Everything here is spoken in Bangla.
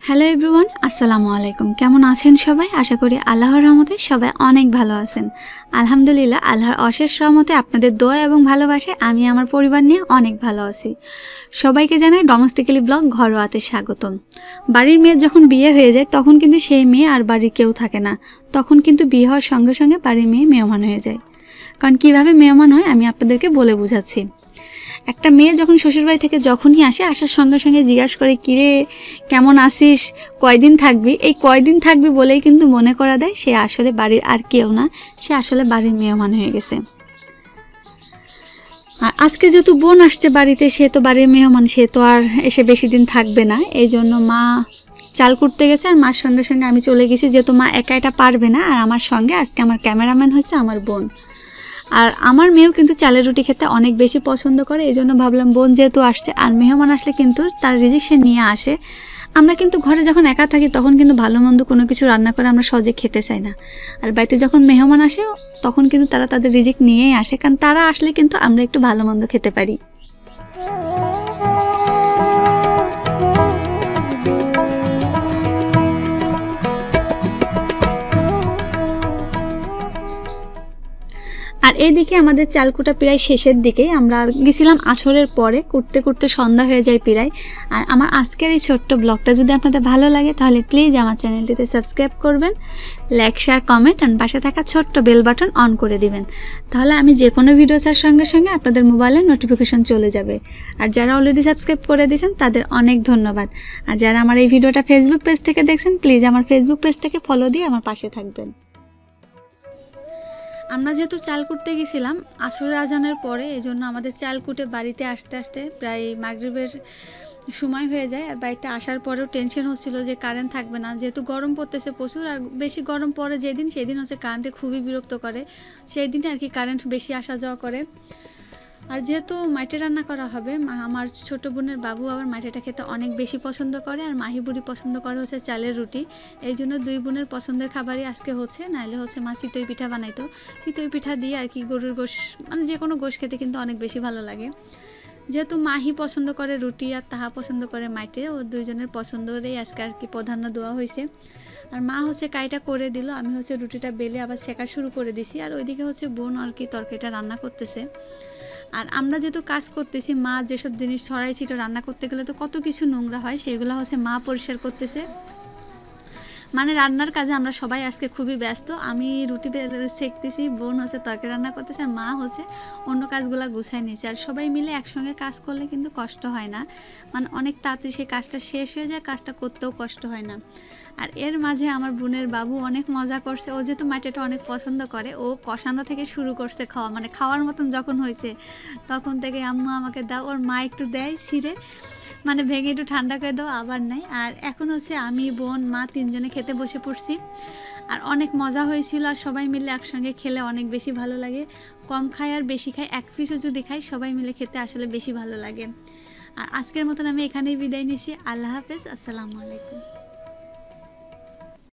হ্যালো এভরিওয়ান, আসসালামু আলাইকুম। কেমন আছেন সবাই? আশা করি আল্লাহর রহমতে সবাই অনেক ভালো আছেন। আলহামদুলিল্লাহ, আল্লাহর অশেষ রহমতে আপনাদের দোয়া এবং ভালোবাসায় আমি আমার পরিবার নিয়ে অনেক ভালো আছি। সবাইকে জানাই ডোমেস্টিক্যালি ব্লগ ঘরোয়াতে স্বাগতম। বাড়ির মেয়ের যখন বিয়ে হয়ে যায় তখন কিন্তু সেই মেয়ে আর বাড়ির কেউ থাকে না। তখন কিন্তু বিয়ে হওয়ার সঙ্গে সঙ্গে বাড়ির মেয়ে মেহমান হয়ে যায়। কারণ কীভাবে মেহমান হয় আমি আপনাদেরকে বলে বুঝাচ্ছি। একটা মেয়ে যখন শ্বশুরবাড়ি থেকে যখনই আসে, আসার সঙ্গে সঙ্গে জিজ্ঞাসা করে, কিরে কেমন আসিস, কয়দিন থাকবি? এই কয়দিন থাকবি বলেই কিন্তু মনে করা দেয় সে আসলে বাড়ির আর কেউ না, সে আসলে বাড়ির মেহমান হয়ে গেছে। আর আজকে যেহেতু বোন আসছে বাড়িতে, সে তো বাড়ির মেহমান, সে তো আর এসে বেশি দিন থাকবে না। এই জন্য মা চাল কুটতে গেছে আর মার সঙ্গে সঙ্গে আমি চলে গেছি, যেহেতু মা একা এটা পারবে না। আর আমার সঙ্গে আজকে আমার ক্যামেরাম্যান হয়েছে আমার বোন। আর আমার মেয়েও কিন্তু চালের রুটি খেতে অনেক বেশি পছন্দ করে। এই জন্য ভাবলাম বোন যেহেতু আসছে আর মেহমান আসলে কিন্তু তার রিজিক সে নিয়ে আসে। আমরা কিন্তু ঘরে যখন একা থাকি তখন কিন্তু ভালো মন্দ কোনো কিছু রান্না করে আমরা সহজে খেতে চাই না। আর বাড়িতে যখন মেহমান আসে তখন কিন্তু তারা তাদের রিজিক নিয়েই আসে, কারণ তারা আসলে কিন্তু আমরা একটু ভালো মন্দ খেতে পারি। আর এইদিকে আমাদের চালকুটা প্রায় শেষের দিকে, আমরা গেছিলাম আসরের পরে, করতে করতে সন্ধ্যা হয়ে যায় প্রায়। আর আমার আজকের এই ছোট্ট ব্লগটা যদি আপনাদের ভালো লাগে তাহলে প্লিজ আমার চ্যানেলটিতে সাবস্ক্রাইব করবেন, লাইক শেয়ার কমেন্ট আর পাশে থাকা ছোট্ট বেল বাটন অন করে দিবেন। তাহলে আমি যে কোনো ভিডিও ছাড়ার সঙ্গে সঙ্গে আপনাদের মোবাইলে নোটিফিকেশন চলে যাবে। আর যারা অলরেডি সাবস্ক্রাইব করে দিয়েছেন তাদের অনেক ধন্যবাদ। আর যারা আমার এই ভিডিওটা ফেসবুক পেজ থেকে দেখছেন, প্লিজ আমার ফেসবুক পেজটাকে ফলো দিয়ে আমার পাশে থাকবেন। আমরা যেহেতু চাল কুটতে গেছিলাম আসরের আজানের পরে, এই জন্য আমাদের চাল কুটে বাড়িতে আসতে আসতে প্রায় মাগরিবের সময় হয়ে যায়। আর বাড়িতে আসার পরেও টেনশন হচ্ছিল যে কারেন্ট থাকবে না, যেহেতু গরম পড়তেছে প্রচুর। আর বেশি গরম পড়ে যেদিন, সেদিন হচ্ছে কারেন্টে খুবই বিরক্ত করে, সেই দিনে আর কি কারেন্ট বেশি আসা যাওয়া করে। আর যেহেতু মাইটে রান্না করা হবে, আমার ছোটো বোনের বাবু আবার মাইটেটা খেতে অনেক বেশি পছন্দ করে, আর মাহি বুড়ি পছন্দ করে হচ্ছে চালের রুটি। এই জন্য দুই বোনের পছন্দের খাবারই আজকে হচ্ছে, নাহলে হচ্ছে মা চিতই পিঠা বানাইতো। চিতই পিঠা দিয়ে আর কি গরুর গোশ, মানে যে কোনো গোশ খেতে কিন্তু অনেক বেশি ভালো লাগে। যেহেতু মাহি পছন্দ করে রুটি আর তাহা পছন্দ করে মাইটে, ও দুইজনের পছন্দরেই আজকে আর কি প্রাধান্য দেওয়া হয়েছে। আর মা হচ্ছে কাইটা করে দিল, আমি হচ্ছে রুটিটা বেলে আবার শেখা শুরু করে দিছি। আর ওইদিকে হচ্ছে বোন আর কি তরকারিটা রান্না করতেছে। আর আমরা যেহেতু কাজ করতেছি, মা যেসব জিনিস ছড়াই ছিটো রান্না করতে গেলে তো কত কিছু নোংরা হয়, সেগুলো হচ্ছে মা পরিষ্কার করতেছে। মানে রান্নার কাজে আমরা সবাই আজকে খুবই ব্যস্ত। আমি রুটি সেঁকতেছি, বোন হচ্ছে তরকারি রান্না করতেছে, আর মা হচ্ছে অন্য কাজগুলো গুছাই নিয়েছে। আর সবাই মিলে একসঙ্গে কাজ করলে কিন্তু কষ্ট হয় না, মানে অনেক তাড়াতাড়ি সেই কাজটা শেষ হয়ে যায়, কাজটা করতেও কষ্ট হয় না। আর এর মাঝে আমার বোনের বাবু অনেক মজা করছে। ও যেহেতু মাটিটা অনেক পছন্দ করে, ও কষানো থেকে শুরু করছে খাওয়া, মানে খাওয়ার মতন যখন হয়েছে তখন থেকে আম্মু আমাকে দাও, ওর মা একটু দেয় ছিঁড়ে, মানে ভেঙে একটু ঠান্ডা করে দাও, আবার নেয়। আর এখন হচ্ছে আমি বোন মা তিনজনে খেতে বসে পড়ছি। আর অনেক মজা হয়েছিল, আর সবাই মিলে একসঙ্গে খেলে অনেক বেশি ভালো লাগে। কম খাই আর বেশি খাই, এক পিসও যদি খাই সবাই মিলে খেতে আসলে বেশি ভালো লাগে। আর আজকের মতন আমি এখানেই বিদায় নিছি। আল্লাহ হাফেজ, আসসালামু আলাইকুম।